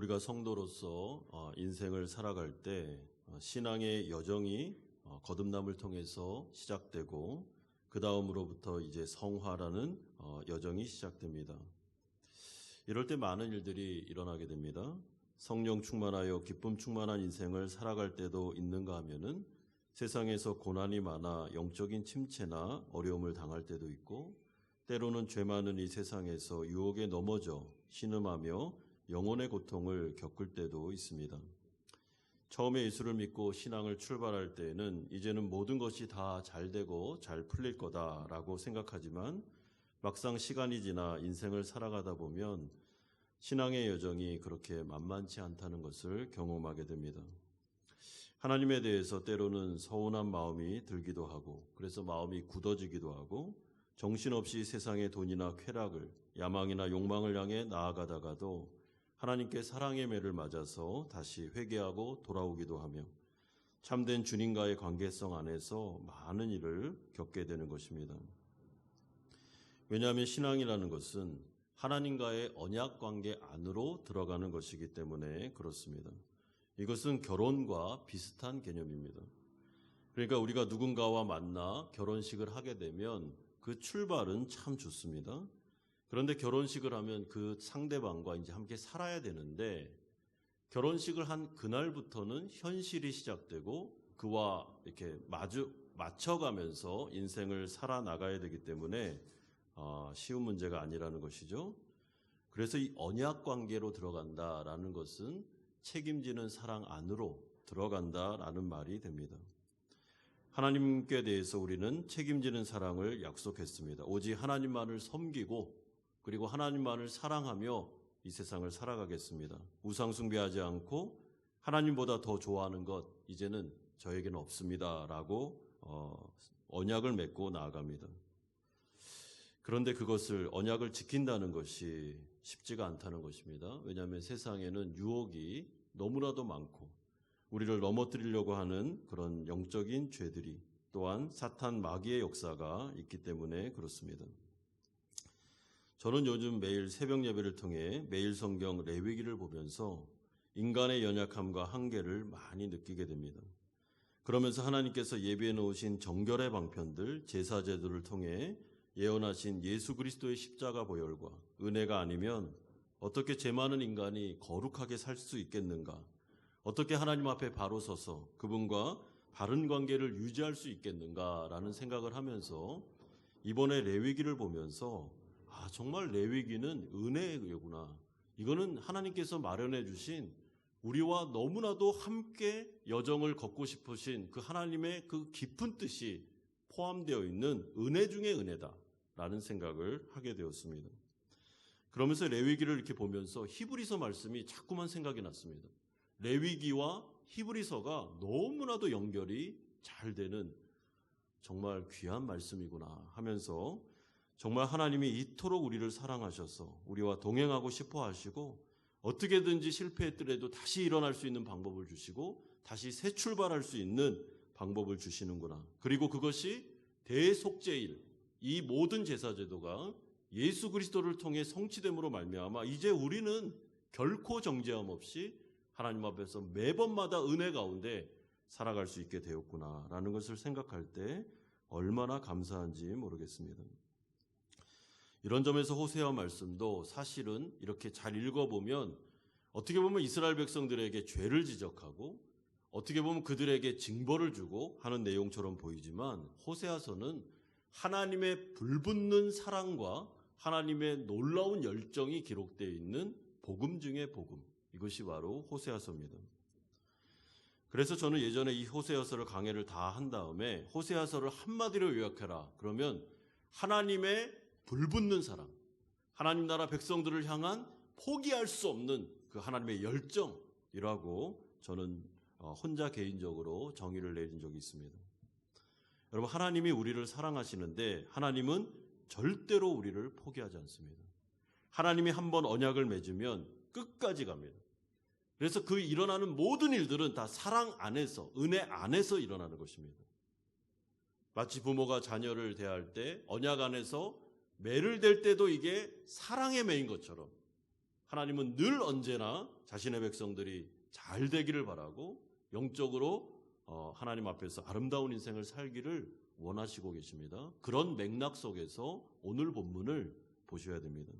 우리가 성도로서 인생을 살아갈 때 신앙의 여정이 거듭남을 통해서 시작되고 그 다음으로부터 이제 성화라는 여정이 시작됩니다. 이럴 때 많은 일들이 일어나게 됩니다. 성령 충만하여 기쁨 충만한 인생을 살아갈 때도 있는가 하면은 세상에서 고난이 많아 영적인 침체나 어려움을 당할 때도 있고, 때로는 죄 많은 이 세상에서 유혹에 넘어져 신음하며 영혼의 고통을 겪을 때도 있습니다. 처음에 예수를 믿고 신앙을 출발할 때에는 이제는 모든 것이 다 잘 되고 잘 풀릴 거다라고 생각하지만, 막상 시간이 지나 인생을 살아가다 보면 신앙의 여정이 그렇게 만만치 않다는 것을 경험하게 됩니다. 하나님에 대해서 때로는 서운한 마음이 들기도 하고, 그래서 마음이 굳어지기도 하고, 정신없이 세상의 돈이나 쾌락을, 야망이나 욕망을 향해 나아가다가도 하나님께 사랑의 매를 맞아서 다시 회개하고 돌아오기도 하며 참된 주님과의 관계성 안에서 많은 일을 겪게 되는 것입니다. 왜냐하면 신앙이라는 것은 하나님과의 언약 관계 안으로 들어가는 것이기 때문에 그렇습니다. 이것은 결혼과 비슷한 개념입니다. 그러니까 우리가 누군가와 만나 결혼식을 하게 되면 그 출발은 참 좋습니다. 그런데 결혼식을 하면 그 상대방과 이제 함께 살아야 되는데, 결혼식을 한 그날부터는 현실이 시작되고 그와 이렇게 맞춰가면서 인생을 살아나가야 되기 때문에 쉬운 문제가 아니라는 것이죠. 그래서 이 언약 관계로 들어간다라는 것은 책임지는 사랑 안으로 들어간다라는 말이 됩니다. 하나님께 대해서 우리는 책임지는 사랑을 약속했습니다. 오직 하나님만을 섬기고 그리고 하나님만을 사랑하며 이 세상을 살아가겠습니다. 우상 숭배하지 않고 하나님보다 더 좋아하는 것 이제는 저에게는 없습니다 라고 언약을 맺고 나아갑니다. 그런데 그것을 언약을 지킨다는 것이 쉽지가 않다는 것입니다. 왜냐하면 세상에는 유혹이 너무나도 많고 우리를 넘어뜨리려고 하는 그런 영적인 죄들이, 또한 사탄 마귀의 역사가 있기 때문에 그렇습니다. 저는 요즘 매일 새벽 예배를 통해 매일 성경 레위기를 보면서 인간의 연약함과 한계를 많이 느끼게 됩니다. 그러면서 하나님께서 예비해 놓으신 정결의 방편들, 제사제도를 통해 예언하신 예수 그리스도의 십자가 보혈과 은혜가 아니면 어떻게 죄 많은 인간이 거룩하게 살 수 있겠는가? 어떻게 하나님 앞에 바로 서서 그분과 바른 관계를 유지할 수 있겠는가라는 생각을 하면서 이번에 레위기를 보면서 정말 레위기는 은혜구나. 이거는 하나님께서 마련해 주신 우리와 너무나도 함께 여정을 걷고 싶으신 그 하나님의 그 깊은 뜻이 포함되어 있는 은혜 중의 은혜다라는 생각을 하게 되었습니다. 그러면서 레위기를 이렇게 보면서 히브리서 말씀이 자꾸만 생각이 났습니다. 레위기와 히브리서가 너무나도 연결이 잘 되는 정말 귀한 말씀이구나 하면서, 정말 하나님이 이토록 우리를 사랑하셔서 우리와 동행하고 싶어 하시고 어떻게든지 실패했더라도 다시 일어날 수 있는 방법을 주시고 다시 새 출발할 수 있는 방법을 주시는구나. 그리고 그것이 대속죄일, 이 모든 제사제도가 예수 그리스도를 통해 성취됨으로 말미암아 이제 우리는 결코 정죄함 없이 하나님 앞에서 매번마다 은혜 가운데 살아갈 수 있게 되었구나라는 것을 생각할 때 얼마나 감사한지 모르겠습니다. 이런 점에서 호세아 말씀도 사실은 이렇게 잘 읽어보면 어떻게 보면 이스라엘 백성들에게 죄를 지적하고 어떻게 보면 그들에게 징벌을 주고 하는 내용처럼 보이지만, 호세아서는 하나님의 불붙는 사랑과 하나님의 놀라운 열정이 기록되어 있는 복음 중의 복음, 이것이 바로 호세아서입니다. 그래서 저는 예전에 이 호세아서를 강해를 다 한 다음에 호세아서를 한마디로 요약해라 그러면 하나님의 불붙는 사랑, 하나님 나라 백성들을 향한 포기할 수 없는 그 하나님의 열정이라고 저는 혼자 개인적으로 정의를 내린 적이 있습니다. 여러분, 하나님이 우리를 사랑하시는데 하나님은 절대로 우리를 포기하지 않습니다. 하나님이 한번 언약을 맺으면 끝까지 갑니다. 그래서 그 일어나는 모든 일들은 다 사랑 안에서, 은혜 안에서 일어나는 것입니다. 마치 부모가 자녀를 대할 때 언약 안에서 매를 댈 때도 이게 사랑의 매인 것처럼 하나님은 늘 언제나 자신의 백성들이 잘 되기를 바라고 영적으로 하나님 앞에서 아름다운 인생을 살기를 원하시고 계십니다. 그런 맥락 속에서 오늘 본문을 보셔야 됩니다.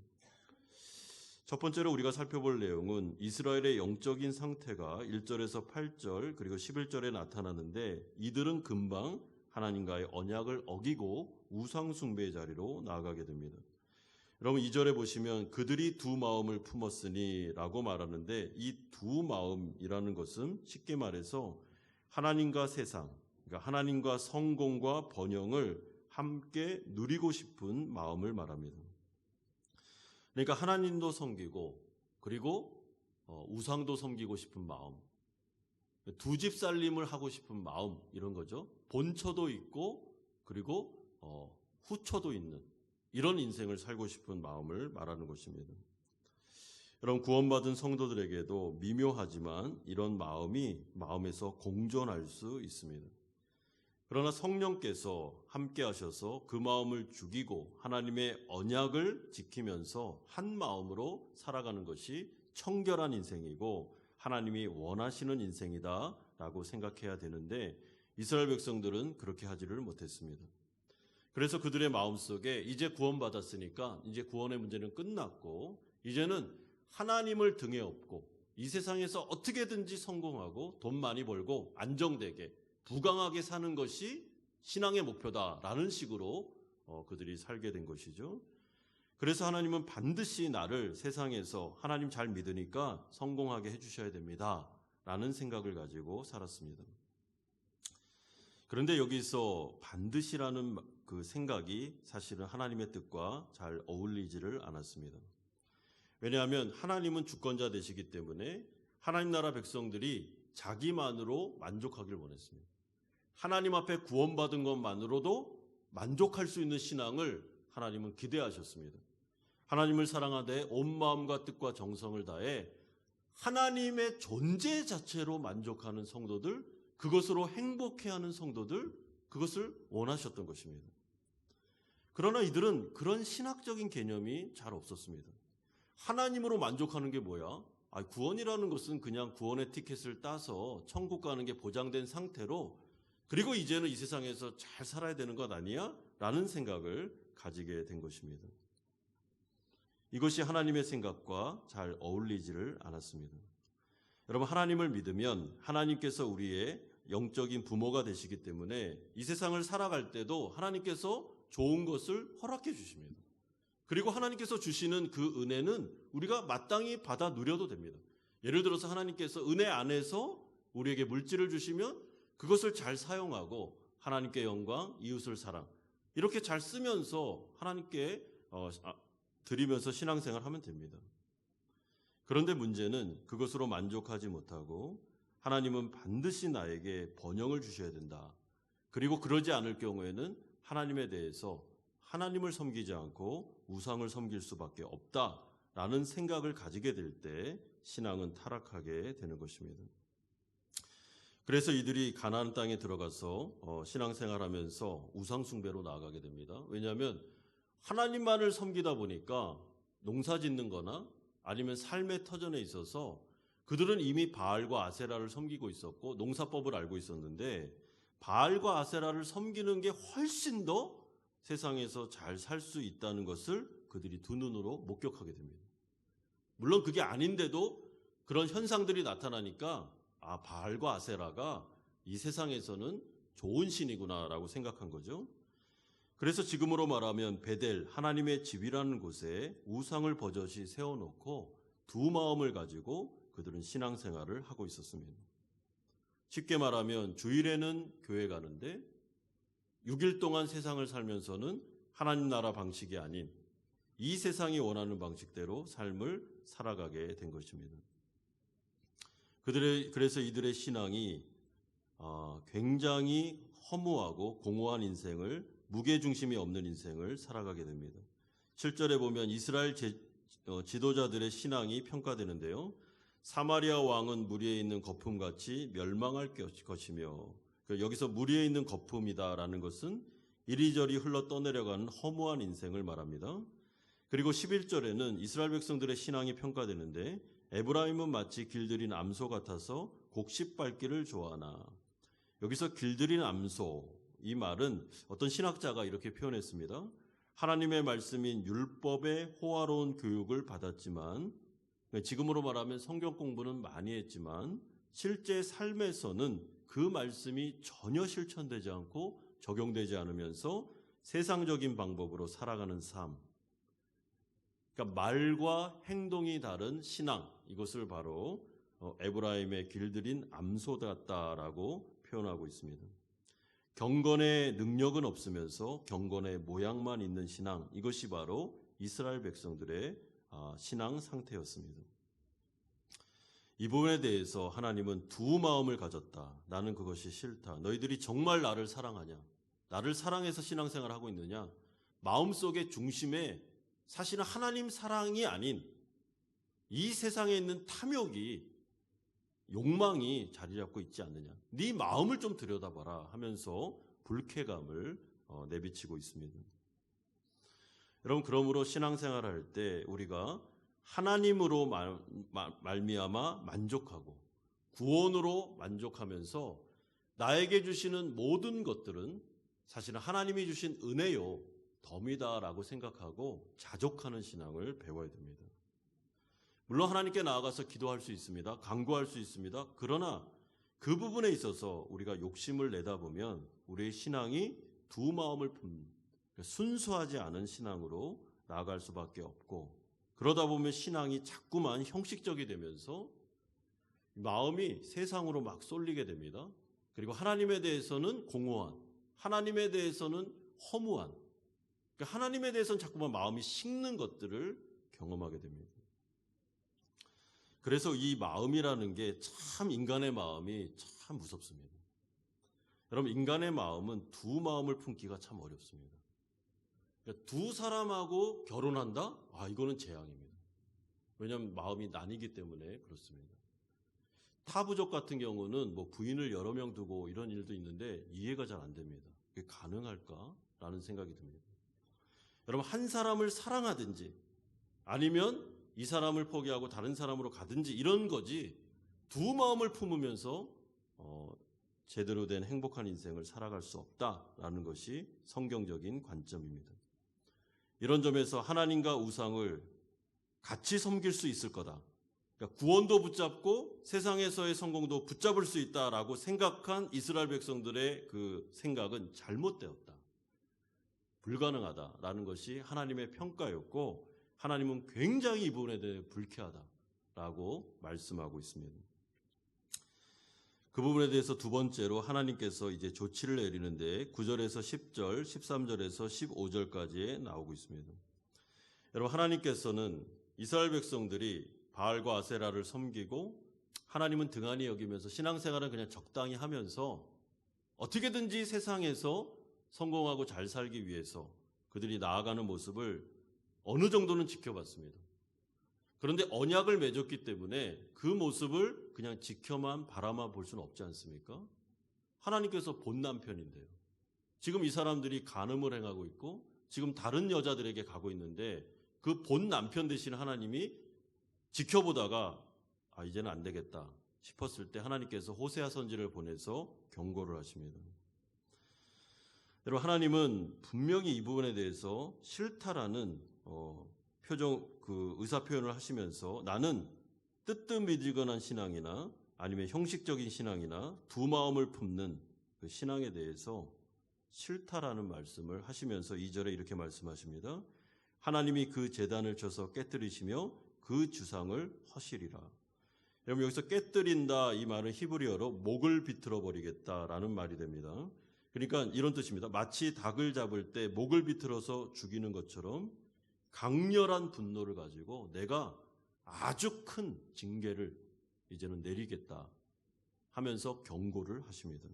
첫 번째로 우리가 살펴볼 내용은 이스라엘의 영적인 상태가 1절에서 8절 그리고 11절에 나타나는데 이들은 금방 하나님과의 언약을 어기고 우상 숭배의 자리로 나아가게 됩니다. 여러분 2절에 보시면 그들이 두 마음을 품었으니 라고 말하는데 이 두 마음이라는 것은 쉽게 말해서 하나님과 세상, 그러니까 하나님과 성공과 번영을 함께 누리고 싶은 마음을 말합니다. 그러니까 하나님도 섬기고 그리고 우상도 섬기고 싶은 마음, 두 집 살림을 하고 싶은 마음 이런 거죠. 본처도 있고 그리고 후처도 있는 이런 인생을 살고 싶은 마음을 말하는 것입니다. 여러분 구원받은 성도들에게도 미묘하지만 이런 마음이 마음에서 공존할 수 있습니다. 그러나 성령께서 함께 하셔서 그 마음을 죽이고 하나님의 언약을 지키면서 한 마음으로 살아가는 것이 청결한 인생이고 하나님이 원하시는 인생이다라고 생각해야 되는데 이스라엘 백성들은 그렇게 하지를 못했습니다. 그래서 그들의 마음속에 이제 구원받았으니까 이제 구원의 문제는 끝났고 이제는 하나님을 등에 업고 이 세상에서 어떻게든지 성공하고 돈 많이 벌고 안정되게 부강하게 사는 것이 신앙의 목표다라는 식으로 그들이 살게 된 것이죠. 그래서 하나님은 반드시 나를 세상에서 하나님 잘 믿으니까 성공하게 해주셔야 됩니다 라는 생각을 가지고 살았습니다. 그런데 여기서 반드시라는 그 생각이 사실은 하나님의 뜻과 잘 어울리지를 않았습니다. 왜냐하면 하나님은 주권자 되시기 때문에 하나님 나라 백성들이 자기만으로 만족하길 원했습니다. 하나님 앞에 구원받은 것만으로도 만족할 수 있는 신앙을 하나님은 기대하셨습니다. 하나님을 사랑하되 온 마음과 뜻과 정성을 다해 하나님의 존재 자체로 만족하는 성도들, 그것으로 행복해하는 성도들, 그것을 원하셨던 것입니다. 그러나 이들은 그런 신학적인 개념이 잘 없었습니다. 하나님으로 만족하는 게 뭐야? 구원이라는 것은 그냥 구원의 티켓을 따서 천국 가는 게 보장된 상태로 그리고 이제는 이 세상에서 잘 살아야 되는 것 아니야? 라는 생각을 가지게 된 것입니다. 이것이 하나님의 생각과 잘 어울리지를 않았습니다. 여러분 하나님을 믿으면 하나님께서 우리의 영적인 부모가 되시기 때문에 이 세상을 살아갈 때도 하나님께서 좋은 것을 허락해 주십니다. 그리고 하나님께서 주시는 그 은혜는 우리가 마땅히 받아 누려도 됩니다. 예를 들어서 하나님께서 은혜 안에서 우리에게 물질을 주시면 그것을 잘 사용하고 하나님께 영광, 이웃을 사랑 이렇게 잘 쓰면서 하나님께 드리면서 신앙생활을 하면 됩니다. 그런데 문제는 그것으로 만족하지 못하고 하나님은 반드시 나에게 번영을 주셔야 된다. 그리고 그러지 않을 경우에는 하나님에 대해서 하나님을 섬기지 않고 우상을 섬길 수밖에 없다라는 생각을 가지게 될 때 신앙은 타락하게 되는 것입니다. 그래서 이들이 가나안 땅에 들어가서 신앙생활하면서 우상 숭배로 나아가게 됩니다. 왜냐하면 하나님만을 섬기다 보니까 농사 짓는 거나 아니면 삶의 터전에 있어서 그들은 이미 바알과 아세라를 섬기고 있었고 농사법을 알고 있었는데 바알과 아세라를 섬기는 게 훨씬 더 세상에서 잘 살 수 있다는 것을 그들이 두 눈으로 목격하게 됩니다. 물론 그게 아닌데도 그런 현상들이 나타나니까 바알과 아세라가 이 세상에서는 좋은 신이구나라고 생각한 거죠. 그래서 지금으로 말하면 베델, 하나님의 집이라는 곳에 우상을 버젓이 세워놓고 두 마음을 가지고 그들은 신앙생활을 하고 있었습니다. 쉽게 말하면 주일에는 교회 가는데 6일 동안 세상을 살면서는 하나님 나라 방식이 아닌 이 세상이 원하는 방식대로 삶을 살아가게 된 것입니다. 그래서 이들의 신앙이 굉장히 허무하고 공허한 인생을, 무게중심이 없는 인생을 살아가게 됩니다. 7절에 보면 이스라엘 지도자들의 신앙이 평가되는데요. 사마리아 왕은 물 위에 있는 거품같이 멸망할 것이며, 여기서 물 위에 있는 거품이다라는 것은 이리저리 흘러 떠내려가는 허무한 인생을 말합니다. 그리고 11절에는 이스라엘 백성들의 신앙이 평가되는데 에브라임은 마치 길들인 암소 같아서 곡식 밟기를 좋아하나. 여기서 길들인 암소, 이 말은 어떤 신학자가 이렇게 표현했습니다. 하나님의 말씀인 율법의 호화로운 교육을 받았지만, 지금으로 말하면 성경 공부는 많이 했지만 실제 삶에서는 그 말씀이 전혀 실천되지 않고 적용되지 않으면서 세상적인 방법으로 살아가는 삶, 그러니까 말과 행동이 다른 신앙, 이것을 바로 에브라임의 길들인 암소 같다라고 표현하고 있습니다. 경건의 능력은 없으면서 경건의 모양만 있는 신앙, 이것이 바로 이스라엘 백성들의 신앙 상태였습니다. 이 부분에 대해서 하나님은 두 마음을 가졌다. 나는 그것이 싫다. 너희들이 정말 나를 사랑하냐? 나를 사랑해서 신앙생활을 하고 있느냐? 마음속의 중심에 사실은 하나님 사랑이 아닌 이 세상에 있는 탐욕이, 욕망이 자리 잡고 있지 않느냐. 네 마음을 좀 들여다봐라 하면서 불쾌감을 내비치고 있습니다. 여러분, 그러므로 신앙생활을 할 때 우리가 하나님으로 말미암아 만족하고 구원으로 만족하면서 나에게 주시는 모든 것들은 사실은 하나님이 주신 은혜요, 덤이다라고 생각하고 자족하는 신앙을 배워야 됩니다. 물론 하나님께 나아가서 기도할 수 있습니다. 간구할 수 있습니다. 그러나 그 부분에 있어서 우리가 욕심을 내다 보면 우리의 신앙이 두 마음을 품는 순수하지 않은 신앙으로 나아갈 수밖에 없고, 그러다 보면 신앙이 자꾸만 형식적이 되면서 마음이 세상으로 막 쏠리게 됩니다. 그리고 하나님에 대해서는 공허한, 하나님에 대해서는 허무한, 그러니까 하나님에 대해서는 자꾸만 마음이 식는 것들을 경험하게 됩니다. 그래서 이 마음이라는 게 참, 인간의 마음이 참 무섭습니다. 여러분, 인간의 마음은 두 마음을 품기가 참 어렵습니다. 그러니까 두 사람하고 결혼한다? 이거는 재앙입니다. 왜냐하면 마음이 나뉘기 때문에 그렇습니다. 타부족 같은 경우는 뭐 부인을 여러 명 두고 이런 일도 있는데 이해가 잘 안 됩니다. 그게 가능할까라는 생각이 듭니다. 여러분, 한 사람을 사랑하든지 아니면 이 사람을 포기하고 다른 사람으로 가든지 이런 거지, 두 마음을 품으면서 제대로 된 행복한 인생을 살아갈 수 없다라는 것이 성경적인 관점입니다. 이런 점에서 하나님과 우상을 같이 섬길 수 있을 거다. 그러니까 구원도 붙잡고 세상에서의 성공도 붙잡을 수 있다라고 생각한 이스라엘 백성들의 그 생각은 잘못되었다. 불가능하다라는 것이 하나님의 평가였고, 하나님은 굉장히 이 부분에 대해 불쾌하다라고 말씀하고 있습니다. 그 부분에 대해서 두 번째로 하나님께서 이제 조치를 내리는데 9절에서 10절, 13절에서 15절까지에 나오고 있습니다. 여러분, 하나님께서는 이스라엘 백성들이 바알과 아세라를 섬기고 하나님은 등한히 여기면서 신앙생활은 그냥 적당히 하면서 어떻게든지 세상에서 성공하고 잘 살기 위해서 그들이 나아가는 모습을 어느 정도는 지켜봤습니다. 그런데 언약을 맺었기 때문에 그 모습을 그냥 지켜만 바라만 볼 수는 없지 않습니까? 하나님께서 본 남편인데요. 지금 이 사람들이 간음을 행하고 있고 지금 다른 여자들에게 가고 있는데 그 본 남편 되신 하나님이 지켜보다가 이제는 안 되겠다 싶었을 때 하나님께서 호세아 선지를 보내서 경고를 하십니다. 여러분, 하나님은 분명히 이 부분에 대해서 싫다라는 의사 표현을 하시면서 나는 뜨뜻미지근한 신앙이나 아니면 형식적인 신앙이나 두 마음을 품는 그 신앙에 대해서 싫다라는 말씀을 하시면서 2절에 이렇게 말씀하십니다. 하나님이 그 제단을 쳐서 깨뜨리시며 그 주상을 허시리라. 여러분, 여기서 깨뜨린다 이 말은 히브리어로 목을 비틀어 버리겠다라는 말이 됩니다. 그러니까 이런 뜻입니다. 마치 닭을 잡을 때 목을 비틀어서 죽이는 것처럼 강렬한 분노를 가지고 내가 아주 큰 징계를 이제는 내리겠다 하면서 경고를 하십니다.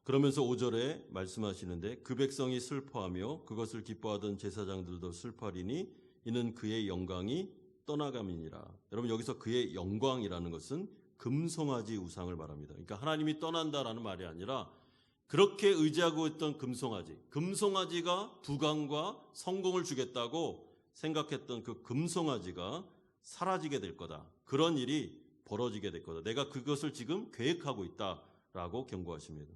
그러면서 5절에 말씀하시는데 그 백성이 슬퍼하며 그것을 기뻐하던 제사장들도 슬퍼하리니 이는 그의 영광이 떠나감이니라. 여러분, 여기서 그의 영광이라는 것은 금송아지 우상을 말합니다. 그러니까 하나님이 떠난다라는 말이 아니라 그렇게 의지하고 있던 금송아지가 부강과 성공을 주겠다고 생각했던 그 금송아지가 사라지게 될 거다. 그런 일이 벌어지게 될 거다. 내가 그것을 지금 계획하고 있다라고 경고하십니다.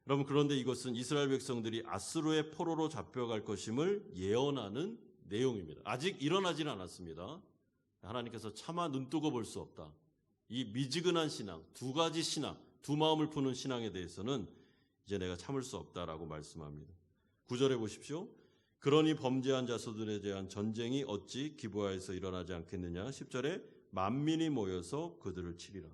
여러분, 그런데 이것은 이스라엘 백성들이 아수르의 포로로 잡혀갈 것임을 예언하는 내용입니다. 아직 일어나지는 않았습니다. 하나님께서 차마 눈뜨고 볼 수 없다. 이 미지근한 신앙, 두 가지 신앙, 두 마음을 푸는 신앙에 대해서는 이제 내가 참을 수 없다라고 말씀합니다. 9절에 보십시오. 그러니 범죄한 자손들에 대한 전쟁이 어찌 기브아에서 일어나지 않겠느냐. 10절에 만민이 모여서 그들을 치리라.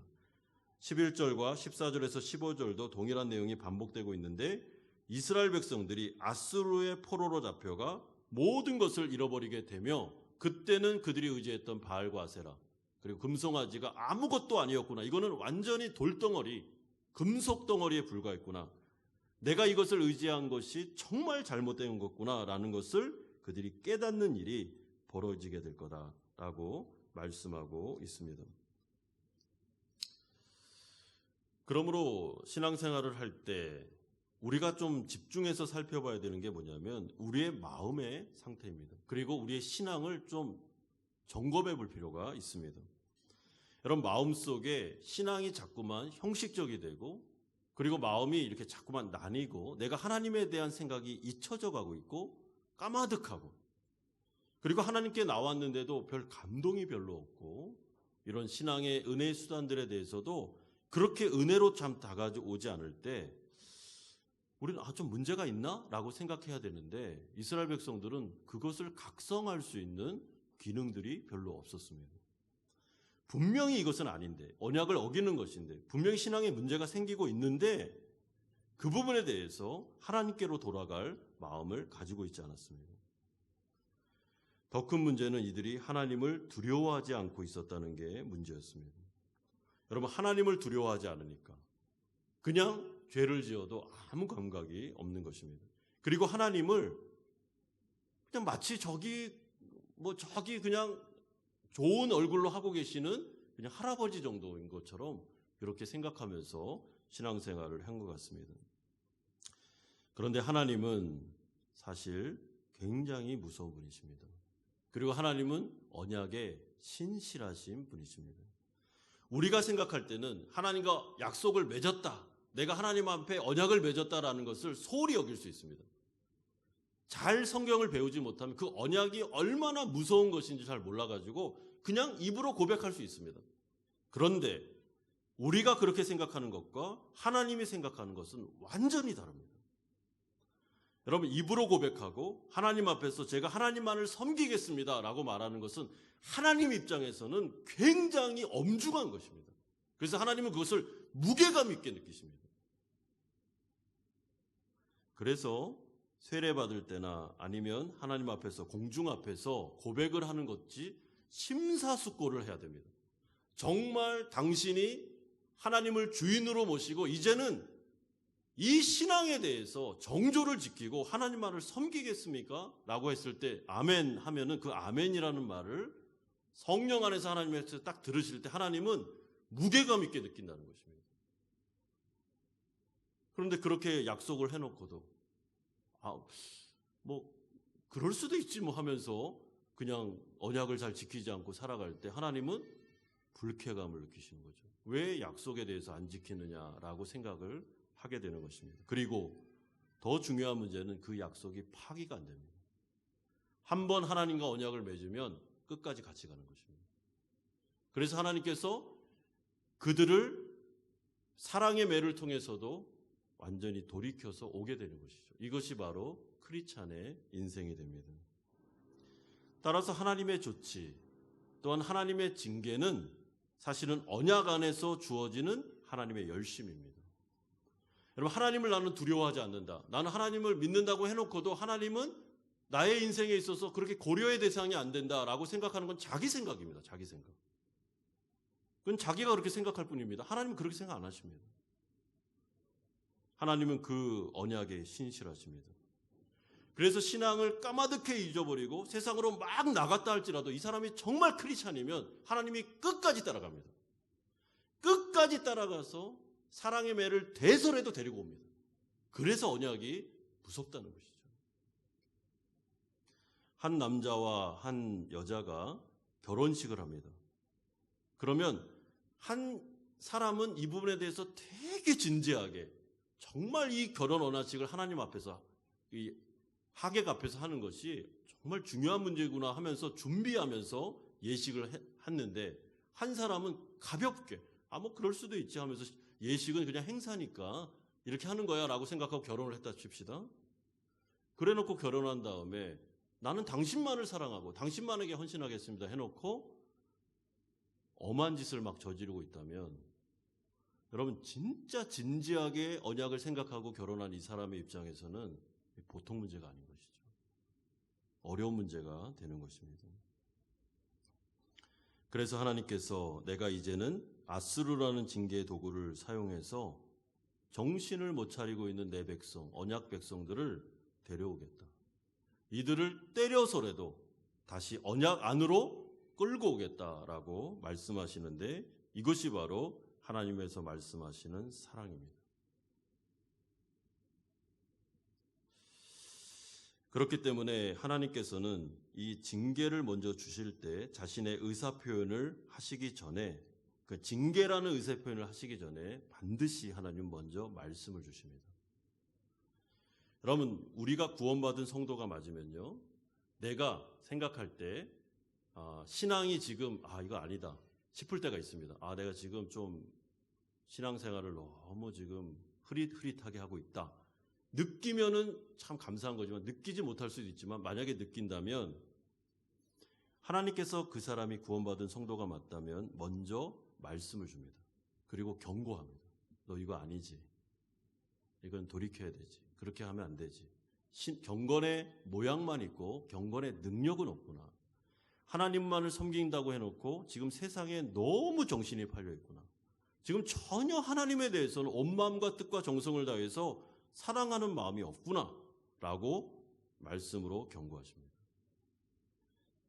11절과 14절에서 15절도 동일한 내용이 반복되고 있는데 이스라엘 백성들이 아수르의 포로로 잡혀가 모든 것을 잃어버리게 되며 그때는 그들이 의지했던 바알과 아세라 그리고 금송아지가 아무것도 아니었구나. 이거는 완전히 돌덩어리, 금속 덩어리에 불과했구나. 내가 이것을 의지한 것이 정말 잘못된 것구나라는 것을 그들이 깨닫는 일이 벌어지게 될 거다라고 말씀하고 있습니다. 그러므로 신앙생활을 할 때 우리가 좀 집중해서 살펴봐야 되는 게 뭐냐면 우리의 마음의 상태입니다. 그리고 우리의 신앙을 좀 점검해 볼 필요가 있습니다. 여러분, 마음속에 신앙이 자꾸만 형식적이 되고 그리고 마음이 이렇게 자꾸만 나뉘고 내가 하나님에 대한 생각이 잊혀져 가고 있고 까마득하고 그리고 하나님께 나왔는데도 별 감동이 별로 없고 이런 신앙의 은혜의 수단들에 대해서도 그렇게 은혜로 참 다가오지 않을 때 우리는 좀 문제가 있나? 라고 생각해야 되는데 이스라엘 백성들은 그것을 각성할 수 있는 기능들이 별로 없었습니다. 분명히 이것은 아닌데 언약을 어기는 것인데 분명히 신앙에 문제가 생기고 있는데 그 부분에 대해서 하나님께로 돌아갈 마음을 가지고 있지 않았습니다. 더 큰 문제는 이들이 하나님을 두려워하지 않고 있었다는 게 문제였습니다. 여러분, 하나님을 두려워하지 않으니까 그냥 죄를 지어도 아무 감각이 없는 것입니다. 그리고 하나님을 그냥 마치 저기 그냥 좋은 얼굴로 하고 계시는 그냥 할아버지 정도인 것처럼 이렇게 생각하면서 신앙생활을 한 것 같습니다. 그런데 하나님은 사실 굉장히 무서운 분이십니다. 그리고 하나님은 언약에 신실하신 분이십니다. 우리가 생각할 때는 하나님과 약속을 맺었다, 내가 하나님 앞에 언약을 맺었다라는 것을 소홀히 여길 수 있습니다. 잘 성경을 배우지 못하면 그 언약이 얼마나 무서운 것인지 잘 몰라가지고 그냥 입으로 고백할 수 있습니다. 그런데 우리가 그렇게 생각하는 것과 하나님이 생각하는 것은 완전히 다릅니다. 여러분, 입으로 고백하고 하나님 앞에서 제가 하나님만을 섬기겠습니다 라고 말하는 것은 하나님 입장에서는 굉장히 엄중한 것입니다. 그래서 하나님은 그것을 무게감 있게 느끼십니다. 그래서 세례받을 때나 아니면 하나님 앞에서 공중 앞에서 고백을 하는 것이 심사숙고를 해야 됩니다. 정말 당신이 하나님을 주인으로 모시고 이제는 이 신앙에 대해서 정조를 지키고 하나님만을 섬기겠습니까? 라고 했을 때 아멘 하면은 그 아멘이라는 말을 성령 안에서 하나님께서 딱 들으실 때 하나님은 무게감 있게 느낀다는 것입니다. 그런데 그렇게 약속을 해놓고도 그럴 수도 있지 하면서 그냥 언약을 잘 지키지 않고 살아갈 때 하나님은 불쾌감을 느끼시는 거죠. 왜 약속에 대해서 안 지키느냐라고 생각을 하게 되는 것입니다. 그리고 더 중요한 문제는 그 약속이 파기가 안 됩니다. 한번 하나님과 언약을 맺으면 끝까지 같이 가는 것입니다. 그래서 하나님께서 그들을 사랑의 매를 통해서도 완전히 돌이켜서 오게 되는 것이죠. 이것이 바로 크리스찬의 인생이 됩니다. 따라서 하나님의 조치 또한 하나님의 징계는 사실은 언약 안에서 주어지는 하나님의 열심입니다. 여러분, 하나님을 나는 두려워하지 않는다. 나는 하나님을 믿는다고 해놓고도 하나님은 나의 인생에 있어서 그렇게 고려의 대상이 안 된다라고 생각하는 건 자기 생각입니다. 자기 생각. 그건 자기가 그렇게 생각할 뿐입니다. 하나님은 그렇게 생각 안 하십니다. 하나님은 그 언약에 신실하십니다. 그래서 신앙을 까마득해 잊어버리고 세상으로 막 나갔다 할지라도 이 사람이 정말 크리스찬이면 하나님이 끝까지 따라갑니다. 끝까지 따라가서 사랑의 매를 대설해도 데리고 옵니다. 그래서 언약이 무섭다는 것이죠. 한 남자와 한 여자가 결혼식을 합니다. 그러면 한 사람은 이 부분에 대해서 되게 진지하게 정말 이 결혼 언약식을 하나님 앞에서 이 하객 앞에서 하는 것이 정말 중요한 문제구나 하면서 준비하면서 예식을 했는데 한 사람은 가볍게 뭐 그럴 수도 있지 하면서 예식은 그냥 행사니까 이렇게 하는 거야 라고 생각하고 결혼을 했다 칩시다. 그래 놓고 결혼한 다음에 나는 당신만을 사랑하고 당신만에게 헌신하겠습니다 해놓고 엄한 짓을 막 저지르고 있다면 여러분 진짜 진지하게 언약을 생각하고 결혼한 이 사람의 입장에서는 보통 문제가 아닌 것이죠. 어려운 문제가 되는 것입니다. 그래서 하나님께서 내가 이제는 아수르라는 징계의 도구를 사용해서 정신을 못 차리고 있는 내 백성, 언약 백성들을 데려오겠다. 이들을 때려서라도 다시 언약 안으로 끌고 오겠다라고 말씀하시는데 이것이 바로 하나님에서 말씀하시는 사랑입니다. 그렇기 때문에 하나님께서는 이 징계를 먼저 주실 때 자신의 의사표현을 하시기 전에 그 징계라는 의사표현을 하시기 전에 반드시 하나님 먼저 말씀을 주십니다. 여러분 우리가 구원받은 성도가 맞으면요. 내가 생각할 때 신앙이 지금 이거 아니다 싶을 때가 있습니다. 내가 지금 좀 신앙생활을 너무 지금 흐릿흐릿하게 하고 있다. 느끼면은 참 감사한 거지만 느끼지 못할 수도 있지만 만약에 느낀다면 하나님께서 그 사람이 구원받은 성도가 맞다면 먼저 말씀을 줍니다. 그리고 경고합니다. 너 이거 아니지. 이건 돌이켜야 되지. 그렇게 하면 안 되지. 경건의 모양만 있고 경건의 능력은 없구나. 하나님만을 섬긴다고 해놓고 지금 세상에 너무 정신이 팔려 있구나. 지금 전혀 하나님에 대해서는 온 마음과 뜻과 정성을 다해서 사랑하는 마음이 없구나 라고 말씀으로 경고하십니다.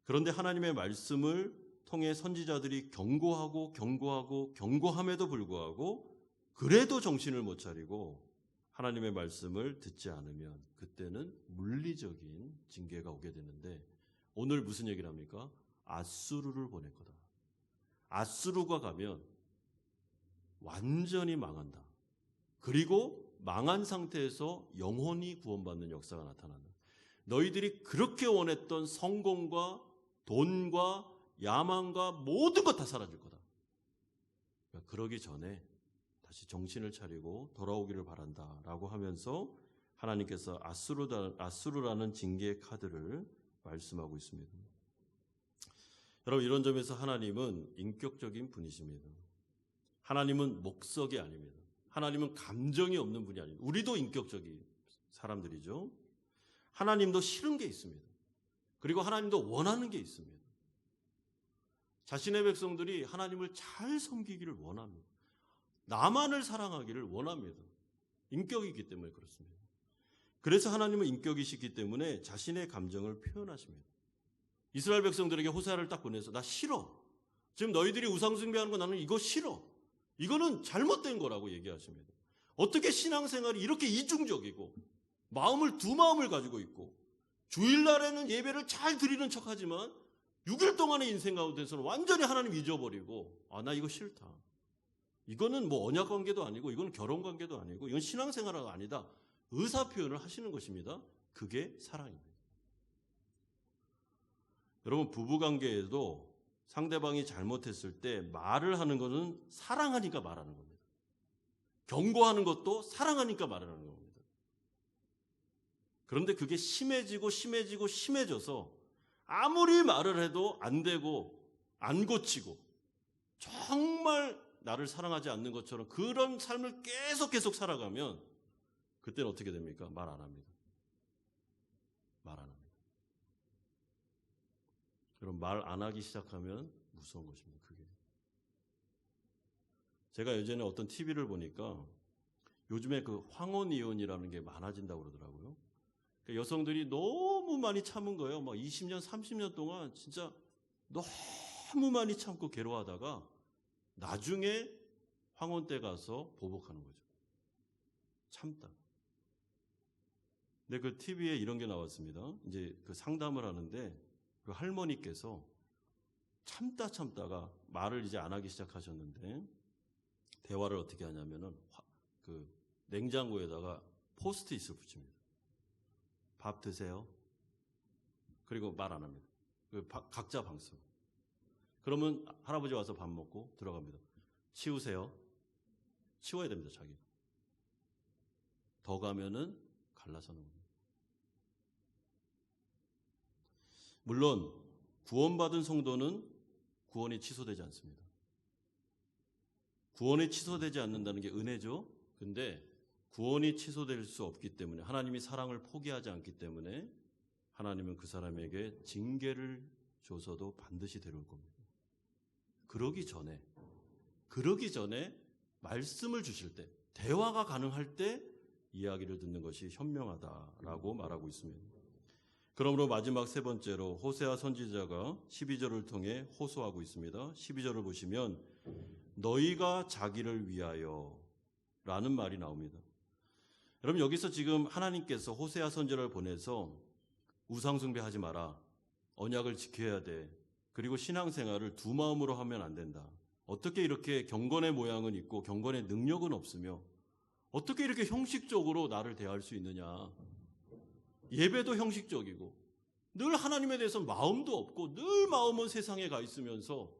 그런데 하나님의 말씀을 통해 선지자들이 경고함에도 불구하고 그래도 정신을 못 차리고 하나님의 말씀을 듣지 않으면 그때는 물리적인 징계가 오게 되는데 오늘 무슨 얘기를 합니까? 아수르를 보낼 거다. 아수르가 가면 완전히 망한다. 그리고 망한 상태에서 영혼이 구원받는 역사가 나타난다. 너희들이 그렇게 원했던 성공과 돈과 야망과 모든 것 다 사라질 거다. 그러니까 그러기 전에 다시 정신을 차리고 돌아오기를 바란다라고 하면서 하나님께서 아수르라는 징계의 카드를 말씀하고 있습니다. 여러분 이런 점에서 하나님은 인격적인 분이십니다. 하나님은 목석이 아닙니다. 하나님은 감정이 없는 분이 아닙니다. 우리도 인격적인 사람들이죠. 하나님도 싫은 게 있습니다. 그리고 하나님도 원하는 게 있습니다. 자신의 백성들이 하나님을 잘 섬기기를 원합니다. 나만을 사랑하기를 원합니다. 인격이기 때문에 그렇습니다. 그래서 하나님은 인격이시기 때문에 자신의 감정을 표현하십니다. 이스라엘 백성들에게 호세아를 딱 보내서 나 싫어. 지금 너희들이 우상 숭배하는 거 나는 이거 싫어. 이거는 잘못된 거라고 얘기하십니다. 어떻게 신앙생활이 이렇게 이중적이고 두 마음을 가지고 있고 주일날에는 예배를 잘 드리는 척하지만 6일 동안의 인생 가운데서는 완전히 하나님 잊어버리고 나 이거 싫다. 이거는 뭐 언약 관계도 아니고 이건 결혼 관계도 아니고 이건 신앙생활은 아니다. 의사표현을 하시는 것입니다. 그게 사랑입니다. 여러분 부부관계에도 상대방이 잘못했을 때 말을 하는 것은 사랑하니까 말하는 겁니다. 경고하는 것도 사랑하니까 말하는 겁니다. 그런데 그게 심해져서 아무리 말을 해도 안 되고 안 고치고 정말 나를 사랑하지 않는 것처럼 그런 삶을 계속 살아가면 그때는 어떻게 됩니까? 말 안 합니다. 말 안 합니다. 그럼 말 안 하기 시작하면 무서운 것입니다. 그게. 제가 예전에 어떤 TV를 보니까 요즘에 그 황혼이혼이라는 게 많아진다고 그러더라고요. 그러니까 여성들이 너무 많이 참은 거예요. 막 20년, 30년 동안 진짜 너무 많이 참고 괴로워하다가 나중에 황혼 때 가서 보복하는 거죠. 참다. 근데 그 TV에 이런 게 나왔습니다. 이제 그 상담을 하는데 그 할머니께서 참다가 말을 이제 안 하기 시작하셨는데 대화를 어떻게 하냐면은 그 냉장고에다가 포스트잇을 붙입니다. 밥 드세요. 그리고 말 안 합니다. 각자 방송. 그러면 할아버지 와서 밥 먹고 들어갑니다. 치우세요. 치워야 됩니다, 자기. 더 가면은 갈라서 나옵니다. 물론 구원받은 성도는 구원이 취소되지 않습니다. 구원이 취소되지 않는다는 게 은혜죠. 근데 구원이 취소될 수 없기 때문에 하나님이 사랑을 포기하지 않기 때문에 하나님은 그 사람에게 징계를 줘서도 반드시 데려올 겁니다. 그러기 전에 말씀을 주실 때, 대화가 가능할 때 이야기를 듣는 것이 현명하다라고 말하고 있습니다. 그러므로 마지막 세 번째로 호세아 선지자가 12절을 통해 호소하고 있습니다. 12절을 보시면 너희가 자기를 위하여 라는 말이 나옵니다. 여러분, 여기서 지금 하나님께서 호세아 선지자를 보내서 우상숭배하지 마라, 언약을 지켜야 돼, 그리고 신앙생활을 두 마음으로 하면 안 된다. 어떻게 이렇게 경건의 모양은 있고 경건의 능력은 없으며 어떻게 이렇게 형식적으로 나를 대할 수 있느냐. 예배도 형식적이고 늘 하나님에 대해서 마음도 없고 늘 마음은 세상에 가 있으면서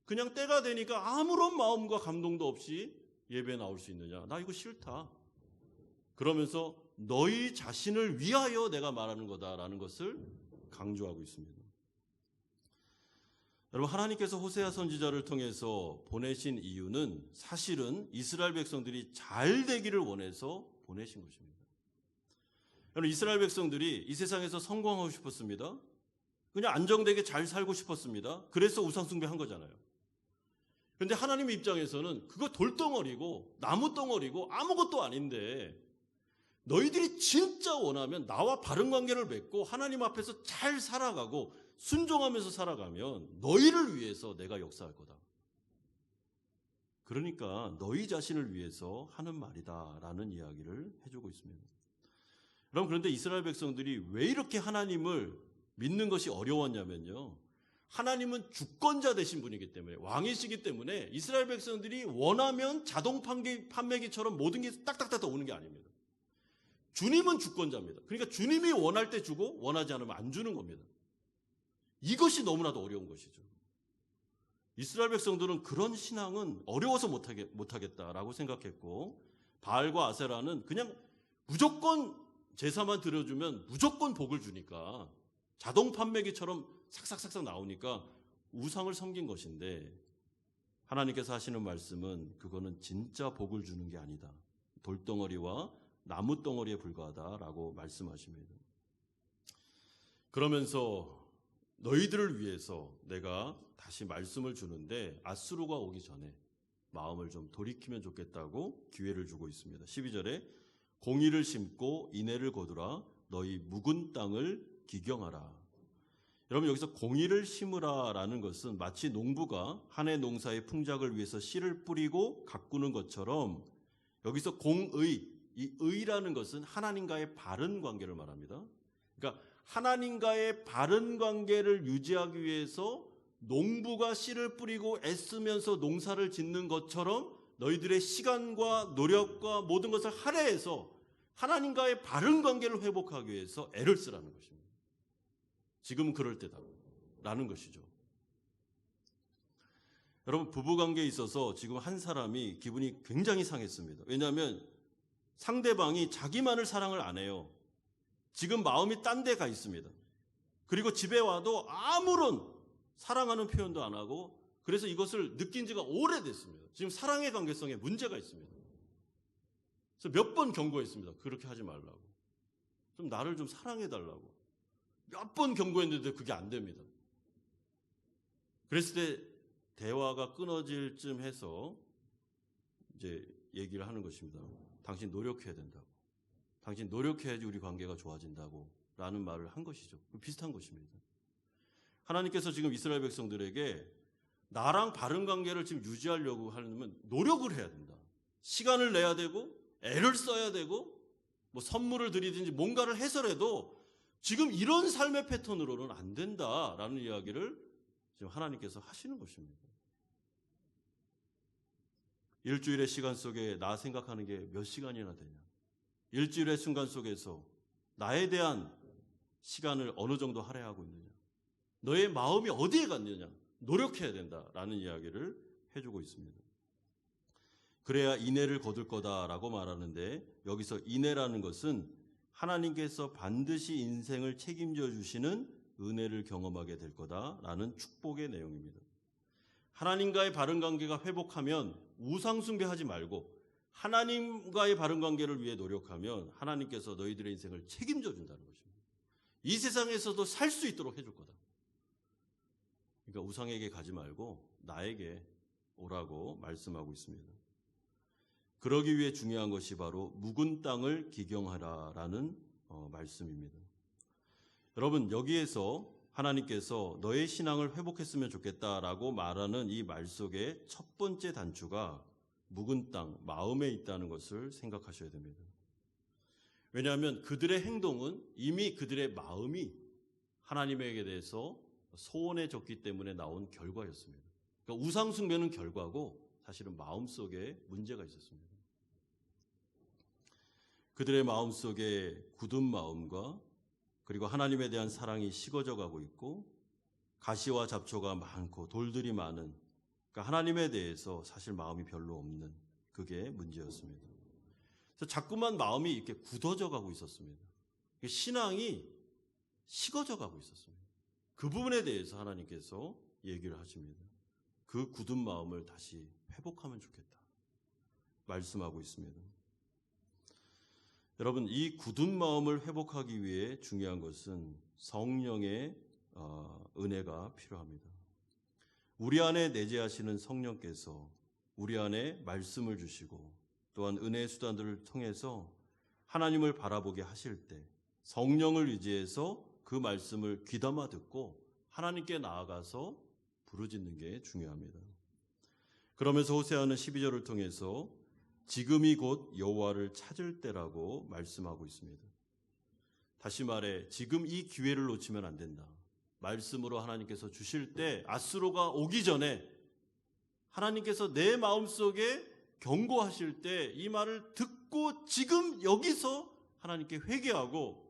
그냥 때가 되니까 아무런 마음과 감동도 없이 예배에 나올 수 있느냐. 나 이거 싫다. 그러면서 너희 자신을 위하여 내가 말하는 거다라는 것을 강조하고 있습니다. 여러분, 하나님께서 호세아 선지자를 통해서 보내신 이유는 사실은 이스라엘 백성들이 잘 되기를 원해서 보내신 것입니다. 여러분, 이스라엘 백성들이 이 세상에서 성공하고 싶었습니다. 그냥 안정되게 잘 살고 싶었습니다. 그래서 우상숭배한 거잖아요. 그런데 하나님 입장에서는 그거 돌덩어리고 나무덩어리고 아무것도 아닌데 너희들이 진짜 원하면 나와 바른 관계를 맺고 하나님 앞에서 잘 살아가고 순종하면서 살아가면 너희를 위해서 내가 역사할 거다. 그러니까 너희 자신을 위해서 하는 말이다라는 이야기를 해주고 있습니다. 여러분, 그런데 이스라엘 백성들이 왜 이렇게 하나님을 믿는 것이 어려웠냐면요. 하나님은 주권자 되신 분이기 때문에, 왕이시기 때문에 이스라엘 백성들이 원하면 자동 판매기처럼 모든 게 딱딱딱 오는 게 아닙니다. 주님은 주권자입니다. 그러니까 주님이 원할 때 주고 원하지 않으면 안 주는 겁니다. 이것이 너무나도 어려운 것이죠. 이스라엘 백성들은 그런 신앙은 어려워서 못하겠다라고 생각했고, 바알과 아세라는 그냥 무조건 제사만 드려주면 무조건 복을 주니까 자동 판매기처럼 삭삭삭삭 나오니까 우상을 섬긴 것인데, 하나님께서 하시는 말씀은 그거는 진짜 복을 주는 게 아니다. 돌덩어리와 나무덩어리에 불과하다라고 말씀하십니다. 그러면서 너희들을 위해서 내가 다시 말씀을 주는데 아수르가 오기 전에 마음을 좀 돌이키면 좋겠다고 기회를 주고 있습니다. 12절에 공의를 심고 인애를 거두라, 너희 묵은 땅을 기경하라. 여러분, 여기서 공의를 심으라라는 것은 마치 농부가 한 해 농사의 풍작을 위해서 씨를 뿌리고 가꾸는 것처럼 여기서 공의, 이 의라는 것은 하나님과의 바른 관계를 말합니다. 그러니까 하나님과의 바른 관계를 유지하기 위해서 농부가 씨를 뿌리고 애쓰면서 농사를 짓는 것처럼 너희들의 시간과 노력과 모든 것을 할애해서 하나님과의 바른 관계를 회복하기 위해서 애를 쓰라는 것입니다. 지금은 그럴 때다라는 것이죠. 여러분, 부부관계에 있어서 지금 한 사람이 기분이 굉장히 상했습니다. 왜냐하면 상대방이 자기만을 사랑을 안 해요. 지금 마음이 딴 데 가 있습니다. 그리고 집에 와도 아무런 사랑하는 표현도 안 하고, 그래서 이것을 느낀 지가 오래됐습니다. 지금 사랑의 관계성에 문제가 있습니다. 그래서 몇 번 경고했습니다. 그렇게 하지 말라고. 좀 나를 좀 사랑해달라고. 몇 번 경고했는데 그게 안 됩니다. 그랬을 때 대화가 끊어질 쯤 해서 이제 얘기를 하는 것입니다. 당신 노력해야 된다고. 당신 노력해야지 우리 관계가 좋아진다고 라는 말을 한 것이죠. 비슷한 것입니다. 하나님께서 지금 이스라엘 백성들에게 나랑 바른 관계를 지금 유지하려고 하려면 노력을 해야 된다. 시간을 내야 되고 애를 써야 되고 뭐 선물을 드리든지 뭔가를 해서라도 지금 이런 삶의 패턴으로는 안 된다라는 이야기를 지금 하나님께서 하시는 것입니다. 일주일의 시간 속에 나 생각하는 게 몇 시간이나 되냐? 일주일의 순간 속에서 나에 대한 시간을 어느 정도 할애하고 있느냐? 너의 마음이 어디에 갔느냐? 노력해야 된다라는 이야기를 해주고 있습니다. 그래야 인애를 거둘 거다라고 말하는데, 여기서 인애라는 것은 하나님께서 반드시 인생을 책임져 주시는 은혜를 경험하게 될 거다라는 축복의 내용입니다. 하나님과의 바른 관계가 회복하면 우상 숭배하지 말고 하나님과의 바른 관계를 위해 노력하면 하나님께서 너희들의 인생을 책임져 준다는 것입니다. 이 세상에서도 살 수 있도록 해줄 거다. 그러니까 우상에게 가지 말고 나에게 오라고 말씀하고 있습니다. 그러기 위해 중요한 것이 바로 묵은 땅을 기경하라라는 말씀입니다. 여러분, 여기에서 하나님께서 너의 신앙을 회복했으면 좋겠다라고 말하는 이 말 속에 첫 번째 단추가 묵은 땅, 마음에 있다는 것을 생각하셔야 됩니다. 왜냐하면 그들의 행동은 이미 그들의 마음이 하나님에게 대해서 소원해졌기 때문에 나온 결과였습니다. 그러니까 우상 숭배는 결과고 사실은 마음속에 문제가 있었습니다. 그들의 마음속에 굳은 마음과 그리고 하나님에 대한 사랑이 식어져 가고 있고 가시와 잡초가 많고 돌들이 많은, 그러니까 하나님에 대해서 사실 마음이 별로 없는, 그게 문제였습니다. 그래서 자꾸만 마음이 이렇게 굳어져 가고 있었습니다. 신앙이 식어져 가고 있었습니다. 그 부분에 대해서 하나님께서 얘기를 하십니다. 그 굳은 마음을 다시 회복하면 좋겠다 말씀하고 있습니다. 여러분, 이 굳은 마음을 회복하기 위해 중요한 것은 성령의 은혜가 필요합니다. 우리 안에 내재하시는 성령께서 우리 안에 말씀을 주시고 또한 은혜의 수단들을 통해서 하나님을 바라보게 하실 때 성령을 의지해서 그 말씀을 귀담아 듣고 하나님께 나아가서 부르짖는 게 중요합니다. 그러면서 호세아는 12절을 통해서 지금이 곧 여호와를 찾을 때라고 말씀하고 있습니다. 다시 말해, 지금 이 기회를 놓치면 안 된다. 말씀으로 하나님께서 주실 때, 아수로가 오기 전에 하나님께서 내 마음속에 경고하실 때 이 말을 듣고 지금 여기서 하나님께 회개하고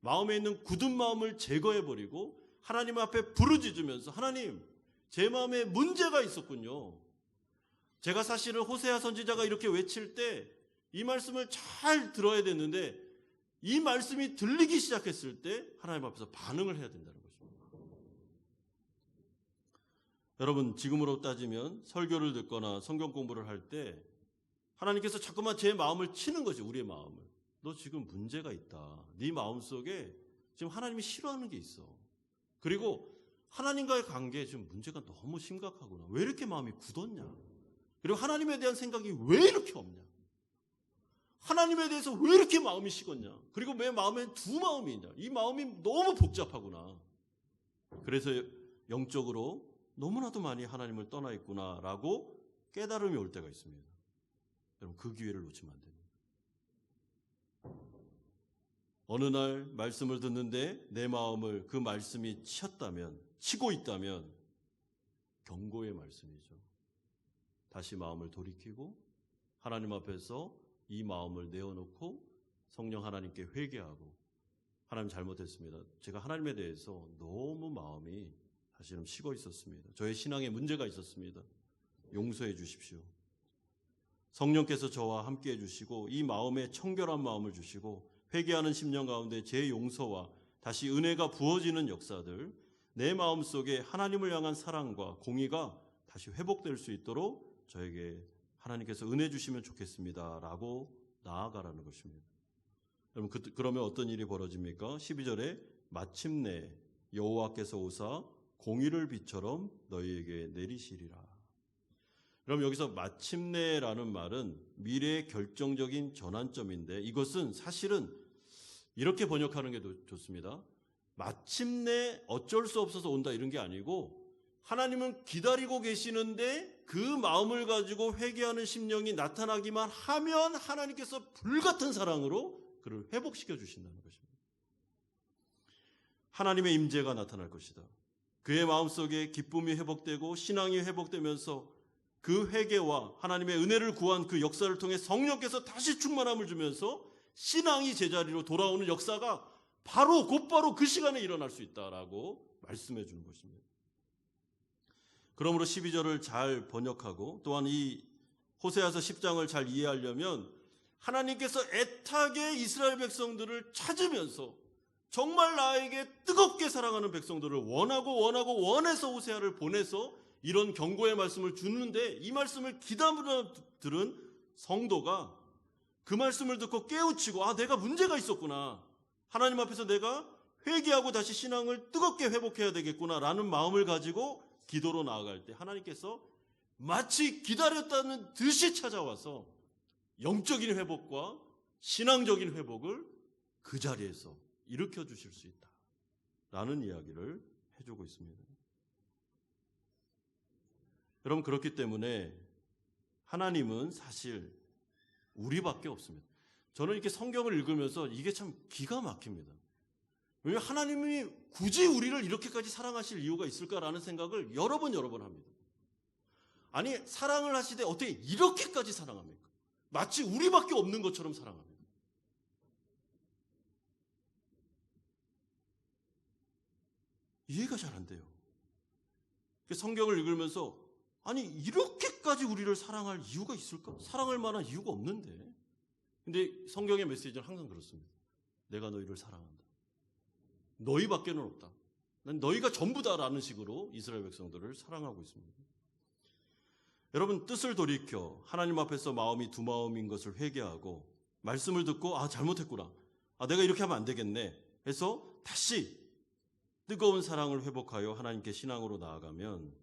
마음에 있는 굳은 마음을 제거해버리고 하나님 앞에 부르짖으면서, 하나님, 제 마음에 문제가 있었군요. 제가 사실은 호세아 선지자가 이렇게 외칠 때 이 말씀을 잘 들어야 됐는데 이 말씀이 들리기 시작했을 때 하나님 앞에서 반응을 해야 된다는 것입니다. 여러분, 지금으로 따지면 설교를 듣거나 성경 공부를 할 때 하나님께서 자꾸만 제 마음을 치는 거죠. 우리의 마음을. 너 지금 문제가 있다. 네 마음속에 지금 하나님이 싫어하는 게 있어. 그리고 하나님과의 관계에 지금 문제가 너무 심각하구나. 왜 이렇게 마음이 굳었냐. 그리고 하나님에 대한 생각이 왜 이렇게 없냐. 하나님에 대해서 왜 이렇게 마음이 식었냐. 그리고 내 마음엔 두 마음이 있냐. 이 마음이 너무 복잡하구나. 그래서 영적으로 너무나도 많이 하나님을 떠나 있구나라고 깨달음이 올 때가 있습니다. 여러분, 그 기회를 놓치면 안 됩니다. 어느 날 말씀을 듣는데 내 마음을 그 말씀이 치고 있다면 경고의 말씀이죠. 다시 마음을 돌이키고 하나님 앞에서 이 마음을 내어놓고 성령 하나님께 회개하고, 하나님 잘못했습니다. 제가 하나님에 대해서 너무 마음이 사실은 식어 있었습니다. 저의 신앙에 문제가 있었습니다. 용서해 주십시오. 성령께서 저와 함께 해주시고 이 마음에 청결한 마음을 주시고 회개하는 심령 가운데 제 용서와 다시 은혜가 부어지는 역사들, 내 마음속에 하나님을 향한 사랑과 공의가 다시 회복될 수 있도록 저에게 하나님께서 은혜 주시면 좋겠습니다 라고 나아가라는 것입니다. 여러분, 그러면 어떤 일이 벌어집니까? 12절에 마침내 여호와께서 오사 공의를 비처럼 너희에게 내리시리라. 그럼 여기서 마침내라는 말은 미래의 결정적인 전환점인데, 이것은 사실은 이렇게 번역하는 게 좋습니다. 마침내 어쩔 수 없어서 온다 이런 게 아니고 하나님은 기다리고 계시는데 그 마음을 가지고 회개하는 심령이 나타나기만 하면 하나님께서 불같은 사랑으로 그를 회복시켜 주신다는 것입니다. 하나님의 임재가 나타날 것이다. 그의 마음속에 기쁨이 회복되고 신앙이 회복되면서 그 회개와 하나님의 은혜를 구한 그 역사를 통해 성령께서 다시 충만함을 주면서 신앙이 제자리로 돌아오는 역사가 곧바로 그 시간에 일어날 수 있다라고 말씀해 주는 것입니다. 그러므로 12절을 잘 번역하고 또한 이 호세아서 10장을 잘 이해하려면 하나님께서 애타게 이스라엘 백성들을 찾으면서 정말 나에게 뜨겁게 사랑하는 백성들을 원해서 호세아를 보내서 이런 경고의 말씀을 주는데, 이 말씀을 기다려 들은 성도가 그 말씀을 듣고 깨우치고 내가 문제가 있었구나, 하나님 앞에서 내가 회개하고 다시 신앙을 뜨겁게 회복해야 되겠구나라는 마음을 가지고 기도로 나아갈 때 하나님께서 마치 기다렸다는 듯이 찾아와서 영적인 회복과 신앙적인 회복을 그 자리에서 일으켜 주실 수 있다라는 이야기를 해주고 있습니다. 여러분, 그렇기 때문에 하나님은 사실 우리밖에 없습니다. 저는 이렇게 성경을 읽으면서 이게 참 기가 막힙니다. 왜냐하면 하나님이 굳이 우리를 이렇게까지 사랑하실 이유가 있을까라는 생각을 여러 번 합니다. 아니, 사랑을 하시되 어떻게 이렇게까지 사랑합니까? 마치 우리밖에 없는 것처럼 사랑합니다. 이해가 잘 안 돼요. 성경을 읽으면서 아니, 이렇게까지 우리를 사랑할 이유가 있을까? 사랑할 만한 이유가 없는데. 근데 성경의 메시지는 항상 그렇습니다. 내가 너희를 사랑한다. 너희밖에는 없다. 난 너희가 전부다라는 식으로 이스라엘 백성들을 사랑하고 있습니다. 여러분, 뜻을 돌이켜 하나님 앞에서 마음이 두 마음인 것을 회개하고 말씀을 듣고 잘못했구나, 내가 이렇게 하면 안 되겠네 해서 다시 뜨거운 사랑을 회복하여 하나님께 신앙으로 나아가면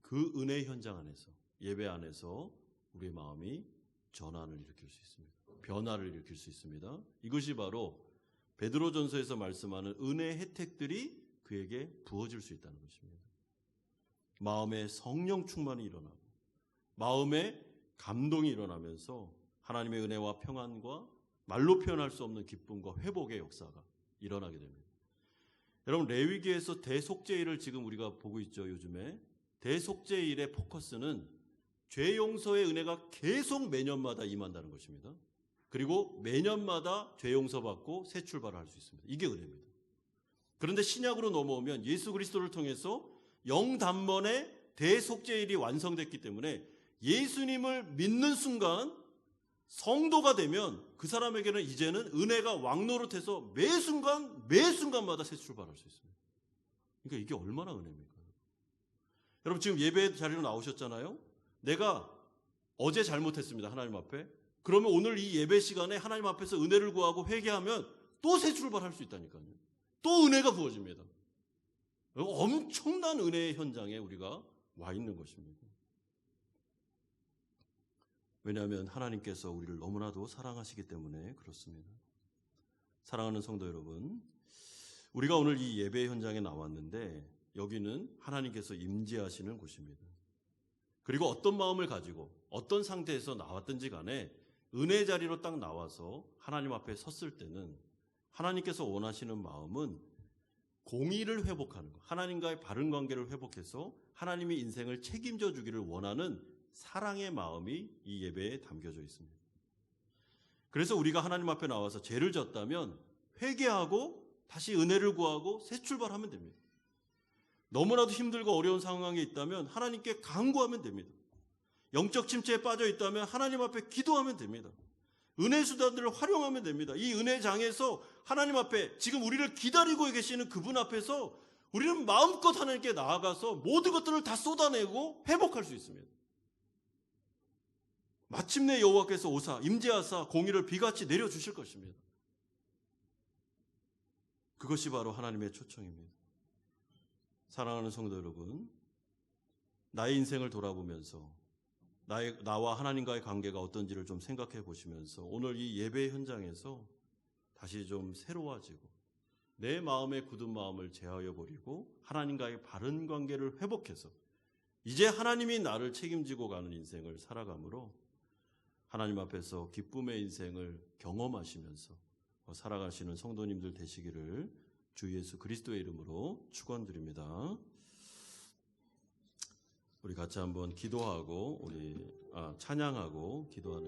그 은혜의 현장 안에서, 예배 안에서 우리의 마음이 전환을 일으킬 수 있습니다. 변화를 일으킬 수 있습니다. 이것이 바로 베드로전서에서 말씀하는 은혜의 혜택들이 그에게 부어질 수 있다는 것입니다. 마음에 성령 충만이 일어나고 마음에 감동이 일어나면서 하나님의 은혜와 평안과 말로 표현할 수 없는 기쁨과 회복의 역사가 일어나게 됩니다. 여러분, 레위기에서 대속죄일을 지금 우리가 보고 있죠. 요즘에 대속죄일의 포커스는 죄 용서의 은혜가 계속 매년마다 임한다는 것입니다. 그리고 매년마다 죄 용서받고 새 출발을 할 수 있습니다. 이게 은혜입니다. 그런데 신약으로 넘어오면 예수 그리스도를 통해서 영단번에 대속죄일이 완성됐기 때문에 예수님을 믿는 순간 성도가 되면 그 사람에게는 이제는 은혜가 왕노릇해서 매 순간마다 새 출발할 수 있습니다. 그러니까 이게 얼마나 은혜입니까? 여러분, 지금 예배 자리로 나오셨잖아요. 내가 어제 잘못했습니다, 하나님 앞에. 그러면 오늘 이 예배 시간에 하나님 앞에서 은혜를 구하고 회개하면 또 새 출발할 수 있다니까요. 또 은혜가 부어집니다. 엄청난 은혜의 현장에 우리가 와 있는 것입니다. 왜냐하면 하나님께서 우리를 너무나도 사랑하시기 때문에 그렇습니다. 사랑하는 성도 여러분, 우리가 오늘 이 예배 현장에 나왔는데 여기는 하나님께서 임재하시는 곳입니다. 그리고 어떤 마음을 가지고 어떤 상태에서 나왔든지 간에 은혜 자리로 딱 나와서 하나님 앞에 섰을 때는 하나님께서 원하시는 마음은 공의를 회복하는 것, 하나님과의 바른 관계를 회복해서 하나님이 인생을 책임져 주기를 원하는 사랑의 마음이 이 예배에 담겨져 있습니다. 그래서 우리가 하나님 앞에 나와서 죄를 졌다면 회개하고 다시 은혜를 구하고 새 출발하면 됩니다. 너무나도 힘들고 어려운 상황에 있다면 하나님께 간구하면 됩니다. 영적 침체에 빠져 있다면 하나님 앞에 기도하면 됩니다. 은혜 수단들을 활용하면 됩니다. 이 은혜장에서 하나님 앞에 지금 우리를 기다리고 계시는 그분 앞에서 우리는 마음껏 하나님께 나아가서 모든 것들을 다 쏟아내고 회복할 수 있습니다. 마침내 여호와께서 오사 임재하사 공의를 비같이 내려주실 것입니다. 그것이 바로 하나님의 초청입니다. 사랑하는 성도 여러분, 나의 인생을 돌아보면서 나와 하나님과의 관계가 어떤지를 좀 생각해 보시면서 오늘 이 예배 현장에서 다시 좀 새로워지고 내 마음의 굳은 마음을 제하여 버리고 하나님과의 바른 관계를 회복해서 이제 하나님이 나를 책임지고 가는 인생을 살아가므로 하나님 앞에서 기쁨의 인생을 경험하시면서 살아가시는 성도님들 되시기를 주 예수 그리스도의 이름으로 축원드립니다. 우리 같이 한번 기도하고 찬양하고 기도하는